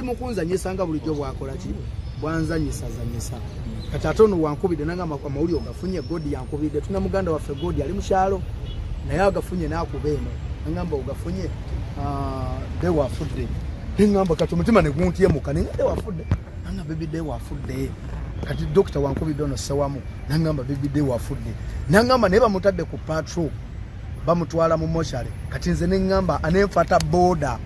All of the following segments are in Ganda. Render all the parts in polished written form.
mukunzanyisa nga bulijjo bwakola ki bwanzanyisa zanyisa kati ate ono wankubidde nangamba kwa mawulire ogafunye godi yankubidde tuna muganda waffe godi ali mukyalo naye agafunye n'akuba eno nangamba ogafunye de wafudde ngamba kati omutima ne guntyemuka ne de wafudde nanga baby de wafudde kati dokita wankubidde ono sewamu nangamba baby de wafudde nangamba ne bamutadde ku patrol bamutwala mu mochare kati nze ne ngamba anemfata boda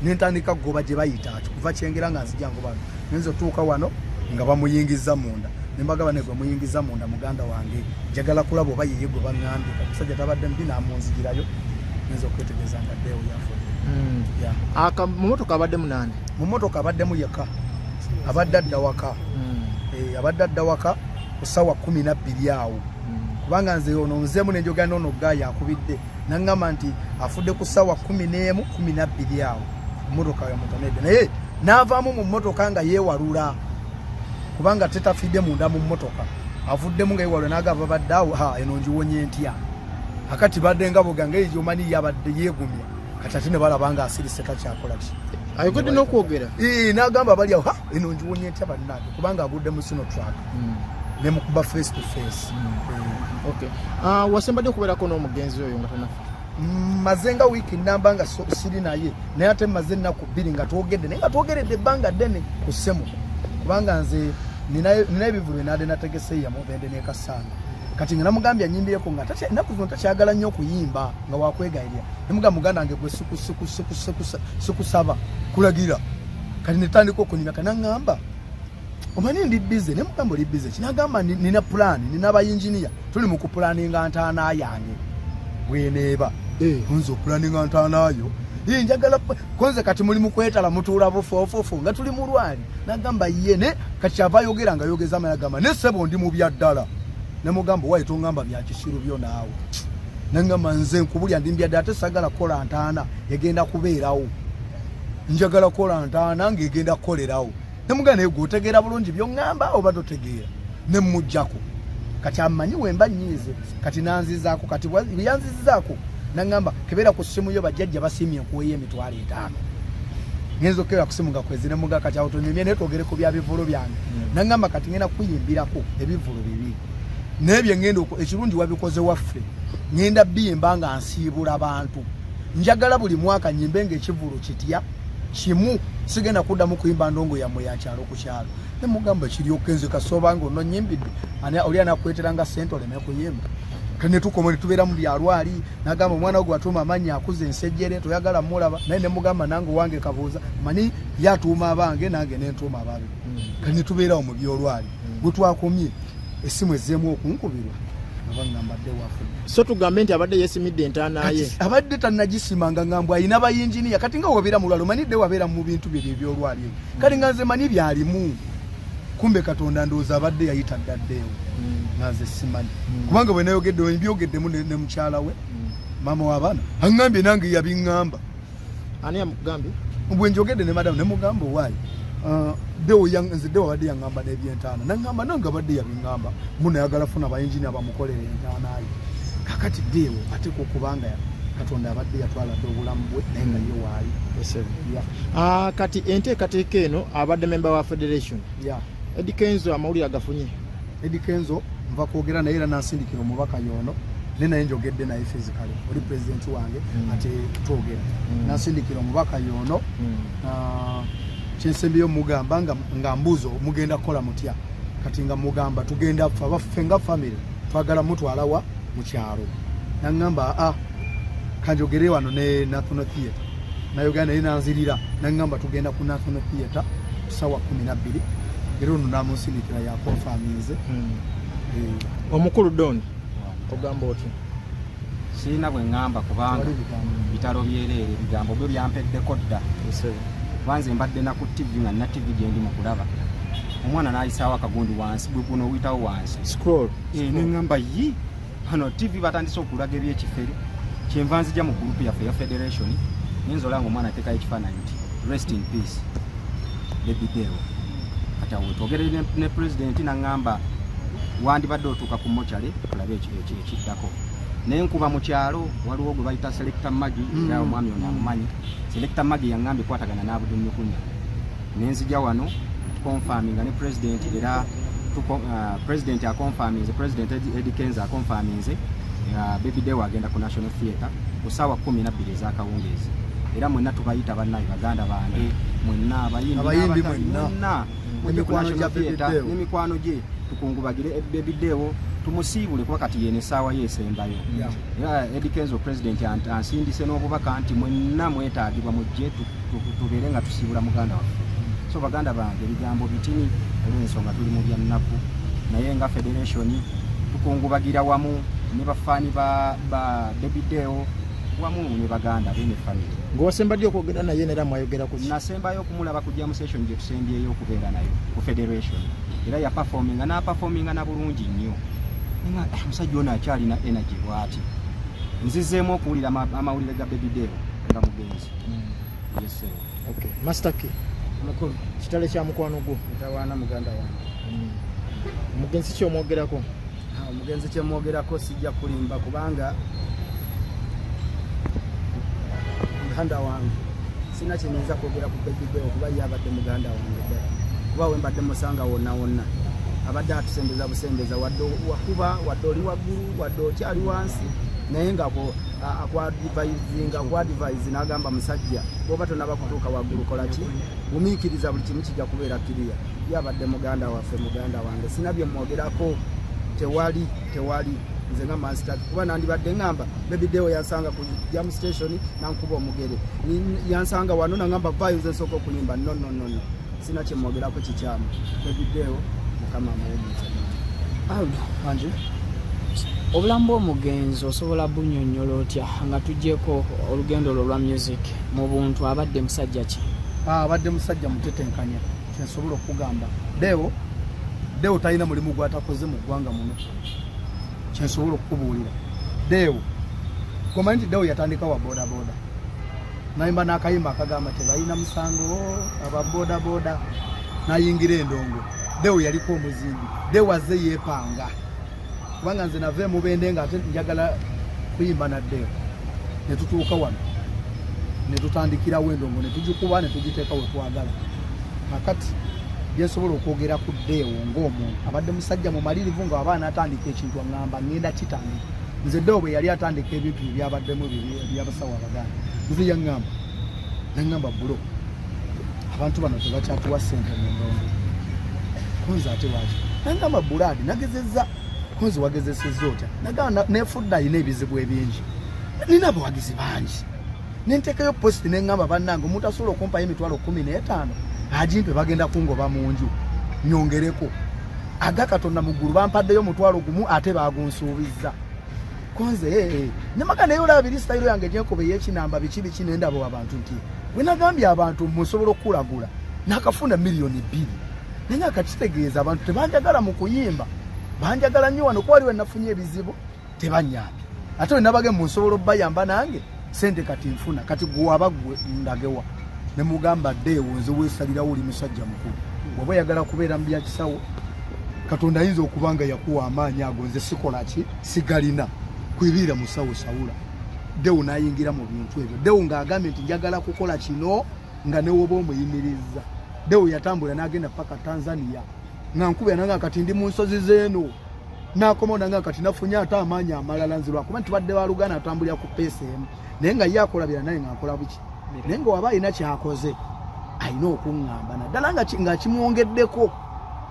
nentandika goba gye bayita kuva kyengera nga nzijjango bano nenzo tuuka wano nga bamuyingiza munda nembagaba ne bamuyingiza munda muganda wange njagala kulaba oba yeye gwe bangambye kamusajja tabadde mbi namunzigirayo nenzo okwetegeeza nga ddeewo yafudde mumotoka abadde munane mumotoka abaddemu yekka abadde adda waka abadde adda waka ku ssaawa 12 awo kubanga nze ono nzemu nenjogera nono gaya akubidde nangamba nti afudde ku ssaawa 11 12 awo mumotoka ya mutanedde naye naavaamu mu mmotoka nga yeewalula kubanga tetafidde munda mu mmotoka avuddemu nga yeewalula n'agamba badde awo eno njiwonye ntya akati badde nga boga ngeri gy'omanyi yabadde yeegumya kati ate ne balaba nga asirise takyakola ki ayogedde n'okwogera n'agamba bali awo eno njiwonye ntya bannange kubanga agudde mu sino track ne mukuba face to face. Wasembadde okubeerako n'omugenzi oyo nga tanafa mazenga wiki namba nga siri naye naye ate maze ennaku 2 nga twogedde naye nga twogeredde ebbanga ddene ku ssemu kubanga nze nina ebivulu naade nategese yamubende n'ekasanga kati nga namugambye anyimbireko nga ennaku zino takyagala nnyo okuyimba nga wakwegayirira nemugamba muganda wange gwe sikusaba kulagira kati netandika okunyumya naŋŋamba omanyi ndi bize nemugamba oli bize kinagamba nina pulaani nina abayinjiniya tuli mu kupulaaninga ntaana yange bweneeba nze opulaaninga ntaanayo njagala konze kati muli mukwetala mutuula bufoofofo nga tuli mu lwali nagamba yene kati kyava ayogera nga ayogeza amayagamba ne ssebo ndi mu bya ddala nemugamba wayi tongamba bya kisiru byo naawe nangamba nze nkubulya ndi mbyadde ate sagala kukola ntaana egenda kubeerawo njagala kukola ntaana ng'egenda kukolerawo nemugamba naye gwotegeera bulungi byoŋŋamba oba totegeera nemujjako kati amanyi wemba nnyiize kati nanzizaako kati byanzizaako nangamba kebeera ku ssimu yo bajjajja basiimye enkuweyo emitwalo 5 ngenza okebera ku ssimu nga kwezi nemuga kati awo tonyumye naye twogere ku bya bivulu byange nangamba kati ngenda kuyimbirako ebivulu 2 naye bye ngenda ekirungi wabikoze waffe ngenda biyimba nga nsiibula abantu njagala buli mwaka nyimbe ng'ekivulu kitya kimu sigenda kuddamu kuyimba ndongo yammwe yakyalo ku kyalo nemugamba kiryoka enze kasoba nga ono nyimbidde oli anakweteranga ssente oleme kuyimba kane tukoma tubeera mu byalwali nagamba omwana gwe atuma amannya akuze ensejjere toyagala mulaba naye nemugamba nange wange kabuuza mani yatuuma abange nange nentuuma ababe kane tubeerawo mu byolwali bwe twakomye essimu ezzeemu okunkubirwa abangambadde wafudde so tugambe nti abadde yesimidde entaanaye abadde tannagisimanga ngambwe ayina abayinjiniya kati nga wabeera mu lwalo manidde wabeera mu bintu bye byolwali kati nga nze mani byalimu kumbe katonda ndowooza abadde yayita ddaddeewo nanze simanyi kubanga bwe nayogedde wembyogeddemu ne mukyala we maama w'abaana aŋŋambye nange yabiŋŋamba ani yamugambye bwe njogedde ne madamu ne mugamba owaayi nze dewo abadde yaŋŋamba n'ebyentaana naŋŋamba nange abadde yabiŋŋamba munayagala funa abayinjiniya bamukolere entaanayo kakati dewo ate kokubanga katonda abadde yatwaladde obulamu bwe naye nga ye waali kati enteekateeka eno abadde member wa federation Eddie Kenzo amawulire agafunye Eddie Kenzo nva kwogera naye era nansindikira omubaka yono ne naye njogedde naye physically oli president wange ate twogera nansindikira omubaka yono kyensembeyo mugamba nga mbuzo mugenda kukola mutya kati nga mugamba tugenda ffe nga family twagala mutwalawa mu kyalo naŋŋamba kanjogere wano ne National Theatre nayogera naye nanzirira naŋŋamba tugenda ku National Theatre ssaawa 12 era ono namunsindikira yakonfaminze omukulu Doni ogamba otyo sirina bwe ŋŋamba kubanga bitalo byereere ebigambo byo byampeddeko dda banze mbadde na ku TV nga nina TV gye ndi mu kulaba omwana n'ayisaawo akagundi wansi gwe guno oyitawo wansi scroll neŋŋamba yi hano TV batandise okulaga ebyekifere kyenva nzija mu gurupu yaffe ya federation nyinza olanga omwana ateekayo ekifaananyi nti rest in peace baby Deo kati awo twogere ne president naŋŋamba wandibadde otuuka ku mochale tulabe ekiddako naye nkuba mu kyalo waliwo gwe bayita selector magi era omwami ono amumanyi selector magi yaŋŋambye kwatagana n'abudumyukunya nenzija wano confirming ne president era president akonfirminze president Eddie Kenzo akonfirminze baby day agenda ku National Theatre ku ssaawa 12 ez'akawungeezi era mwenna tubayita bannaye baganda bange mwenna abayimbi mwenna n'emikwano gye tukungubagire baby day tumusiibule kuba kati yene ssaawa yeesembayo era Eddie Kenzo president ansindise n'obubaka nti mwenna mwetaagibwa mujje tubeere nga tusiibula muganda waffe. So baganda bange ebigambo bitini olw'ensonga tuli mu byannaku naye nga federation tukungubagira wamu ne bafaani ba baby day wamu ne baganda bene family. Ng'osembadde okwogera naye neera mwayogera ku ki? Nasembayo okumulaba ku jam session gye tusembyeyo okubeera nayo ku federation era ya performinga na bulungi nnyo nga omusajja ono akyalina energy bw'ati nzizeemu okuwulira amawulire ga baby day nga mugenzi. Yes sir. Okay. Master Key. Makulu Kitale kya mukwano gwo mutawaana muganda wange. Mugenzi ki omwogerako? Omugenzi kye mwogerako sijja kulimba kubanga muganda wange sina kyenyinza kwogera ku baby day kuba yabadde muganda wange ddala kuba we mbadde musanga wonna abadde atusembeza busembeza wadde wakuba wadde oli waggulu wadde okyali wansi naye nga akwadivise n'agamba musajja bw'oba tonaba kutuuka waggulu kola ki gumiikiriza buli kimu kijja kubeera kiriya yabadde muganda waffe muganda wange sina bye mwogerako tewali nze nga master kuba nandibadde ngamba baby day yansanga ku jam station nankuba omugere yansanga wano nangamba vayo nze nsooka okulimba no sina kye mwogerako kikyamu baby day mukama muwumu Anje obulamu bw'omugenzi osobola bunnyonnyola otya nga tuggyeko olugendo lwa music mu buntu abadde musajja ki? Abadde musajja mutetenkanya kyensobola okugamba Deo talina mulimu gwatakoze mu ggwanga muno kyensobola okukubuulira Deo komanti Deo yatandika wa boda nayimba n'akayimba akagamba tebalina musango aba boda nayingira endongo Deo yaliko omuzimbi Deo azze yeepanga kubanga nze nave mubende nga ate njagala kuyimba na Deo ne tutuuka wano ne tutandikirawo endongo ne tugikuba ne tugiteeka we twagala akati byensobola okwogera ku Deo ng'omuntu abadde musajja mumalirivu nga abaana atandika ekintu aŋŋamba ngenda kitandika nze Deo bwe yali atandika ebintu ebyabaddemu ebyabasawo abaganda nze yaŋŋamba bulo abantu bano tebakyatuwa ssente mu ndongo konze ate lwaki naŋŋamba buladi nagezezza konze wagezesezza otya nagamba nefudde alina ebizibu ebingi nina abawagizi bangi nenteekayo positi neŋŋamba bannange omuntu asobola okumpayo emitwalo 15 agimpe bagenda kungoba mu nju nyongereko aga Katonda mu ggulu bampaddeyo omutwalo gumu ate bagunsuubizza konze nemaga naye olaba biri sitayiro yange gyenkobe y'ekinamba biki nendaba abantu nti we nagambye abantu musobola okukulagula nakafuna miliyoni 2 naye akakitegeeza abantu tebanjagala mu kuyimba banjagala nnyo wano kuba waliwo nafunye ebizibu tebanyambye ate we nabage musobola obbayamba nange sente kati nfuna kati gwaba gwe ndagewa ne mugamba Deo nze weesalirawo oli musajja mukulu bw'oba yagala kubeera mu bya kisawo Katonda ayinza okubanga yakuwa amaanyi ago nze sikola ki sigalina kwibira musawo sawula Deo nayingira mu bintu ebyo Deo ng'agambye nti njagala kukola kino nga ne woba omuyimiriza Deo yatambula n'agenda paka Tanzania nankubya nanga kati ndi mu nsozi zeeno nakomona nga kati nafunye ate amaanyi amalala nzirwa kuba ntibadde walugana atambulira ku peesa emu naye nga ye akolabira naye nga nkola buki naye nga waba alina kyakoze alina okuŋŋamba naddala nga kimwongeddeko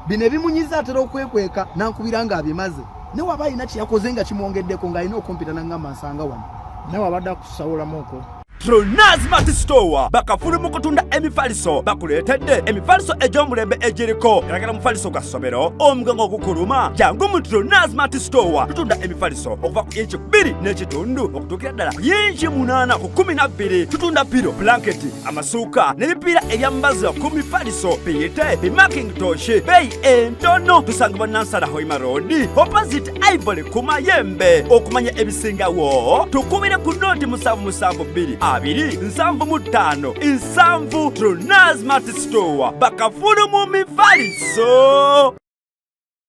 bino ebimunyiza atera okwekweka nankubira nga abimaze ne waba alina kyakoze nga kimwongeddeko ng'alina okumpita naŋŋamba nsanga wano nawe abadde akusawulamuko Tronazmat Store bakafulu mu kutunda emifaliso bakuleetedde emifaliso egy'omulembe egiriko eragala mufaliso gwa ssomero omugango ogukuluma jangu mu Tronazmat Store tutunda emifaliso okuva ku inchi 2 n'ekitundu okutuukira ddala ku inchi 8 ku 12 tutunda piro blanketi amasuuka n'ebipiira ebyambaza ku mifaliso piyite bimakintosh beeyi entono tusangibwa Nansana Hoima Road opposite Ivory ku Mayembe okumanya ebisingawo tukubire ku noti 772 275 Tronazmat Store bakafulu mu mifaliso.